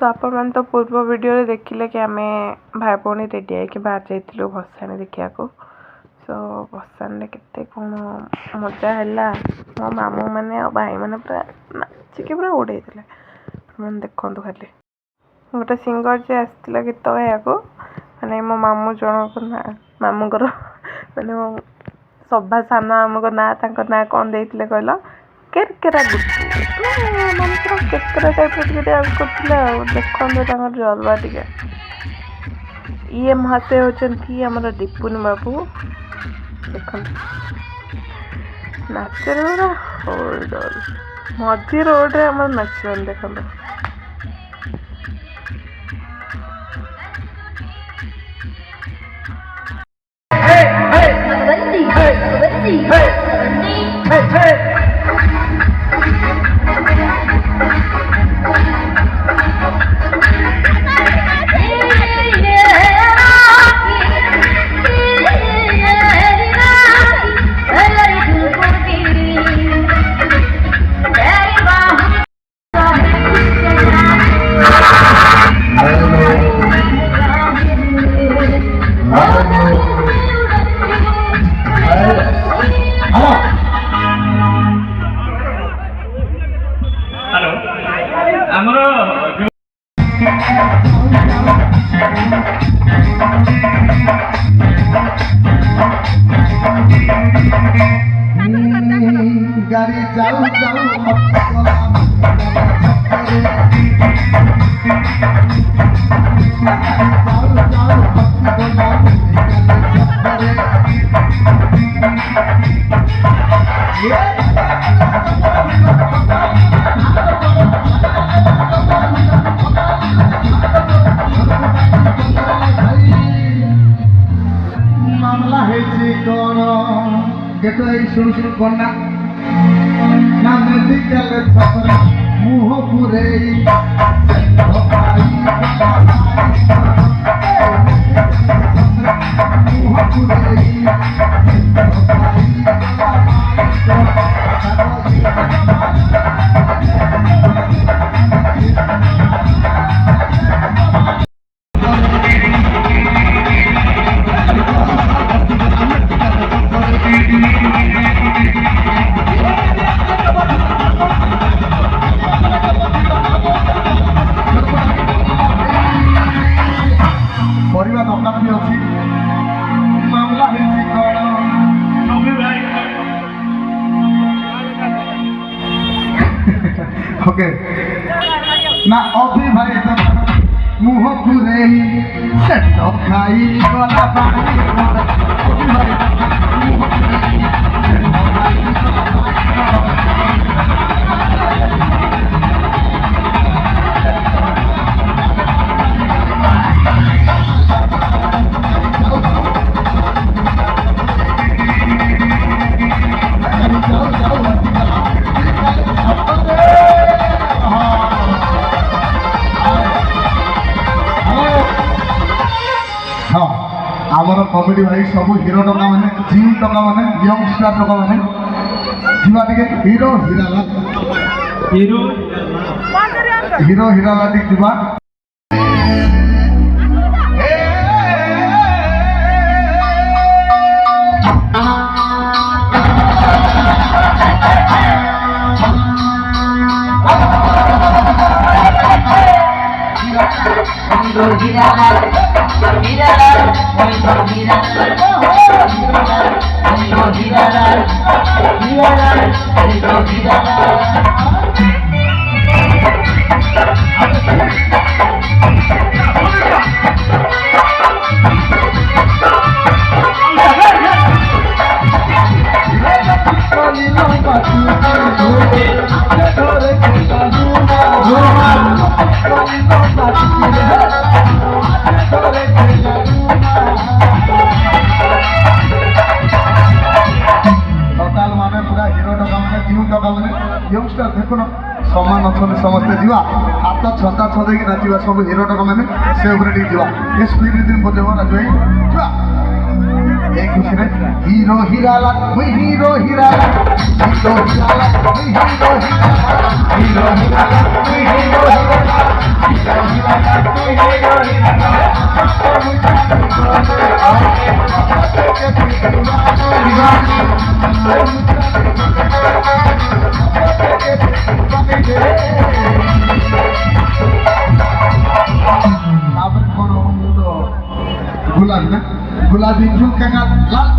सो आपण मैंने तो पूर्व वीडियो देखिले कि आम भाई भौणी रेडी है बाहर जाइलु भसाणी देखा सो भसाणी केते कौन मजा है मो मामू मैंने भाई मैंने पूरा नाचिकी पूरा उड़े मैंने देखु खाली गोटे सिंगर जे आसला गीत गाया मैंने मो मामू जनक ना मामूर मैंने मो सभा सान मामू ना ना कौन देते कहल केरकेरा गुड्डू मामू पूरा केरकेरा टाइप डांस करते देखते जलवा टे ये महाशय होती आमर दीपुन बाबू देख नाचर पूरा होल्ड मझी रोड आम नाचन देख गाड़ी जाऊ जाऊ मामला है कौन देखो शुरू शुरू करना ना मेडिकल छपरा मुह पुरे मुह पुरे ओके ना अभी भाई तो मुह पुरे सेट खाई गला आमर कमेडी भाई सब हीरो टका मैंने जिम टका मैंने यंगस्टार टका मैंने जीवा टे हीरो हीराला हीरो हीरो हीराला टे जीवा यंगस्टर देखो ना समान अच्छा समस्ते जीवा हाथ छता छदे कि नाचा सब हीरो टका मैंने से ये स्पीड दिन बजेब राजू भाई खुशी रे हीरो हीराला हीरो हीराला हीरो हीराला हीरो हीराला हीरो हीराला हीरो हीराला अभी झुकेगा लाल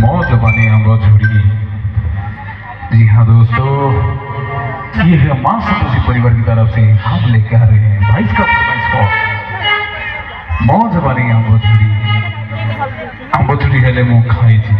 मौज बने अंगोछड़ी। जी हाँ दोस्तों, ये है मां संतोषी परिवार की तरफ से हम लेकर आ रहे हैं 22 का मौज बने अंगोछड़ी हेले मु खाई थी।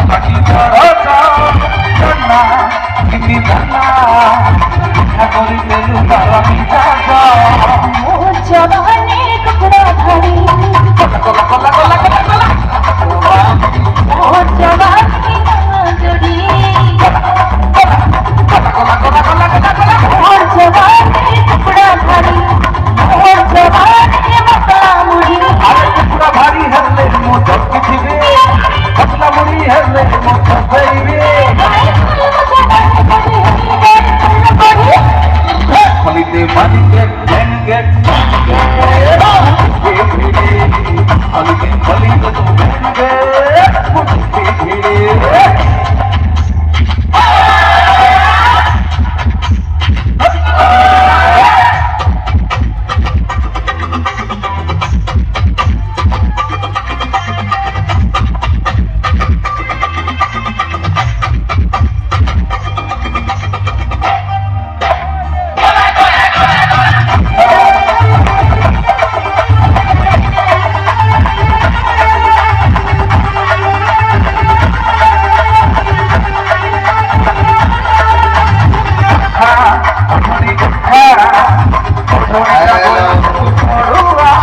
পাখি চড়না কিনি জানা করি দেলু তারা পিঠা মোর জবানের টুকরা ভারী কলা কলা কলা কলা কলা কলা মোর জবানি না জড়ি মোর জবানের টুকরা ভারী মোর জবানে মতলা মুড়ি আরে টুকরা ভারী হলে মোট পৃথিবী মশলা মুড়ি হলে মোট যাইবে খলিতে মালিকে জ্ঞান গেট খলিতে খলিতে তো জ্ঞান gate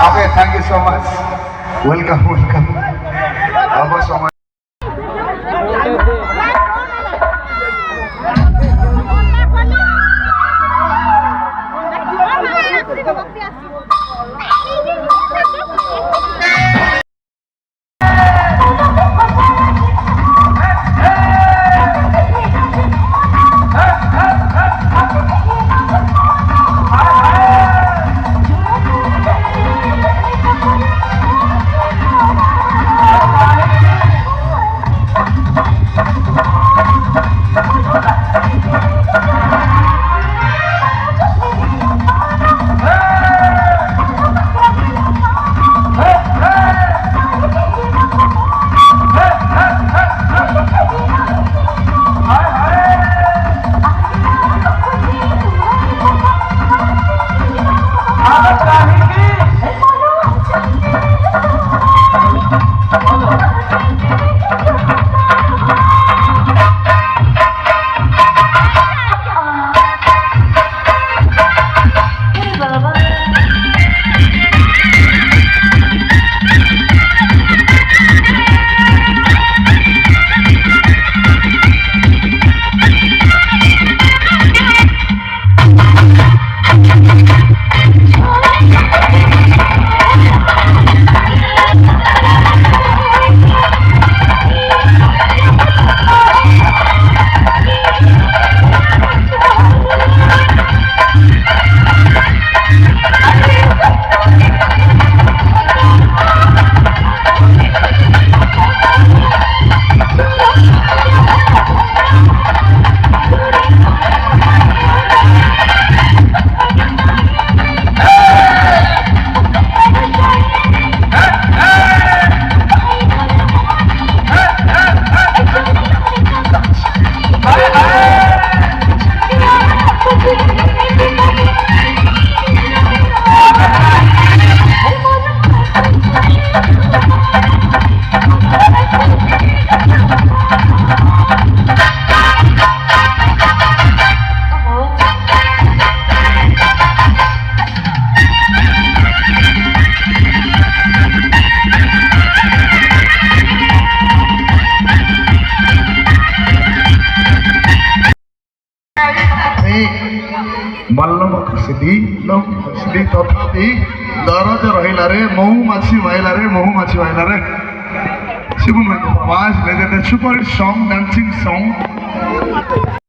Okay, thank you so much. Welcome, welcome. Abo so much. मल्लम खुशी तथापि दरज रहिला रे महुमाछी भइला रे शिवम आवाज ले देते सुपर सॉन्ग डांसिंग सॉन्ग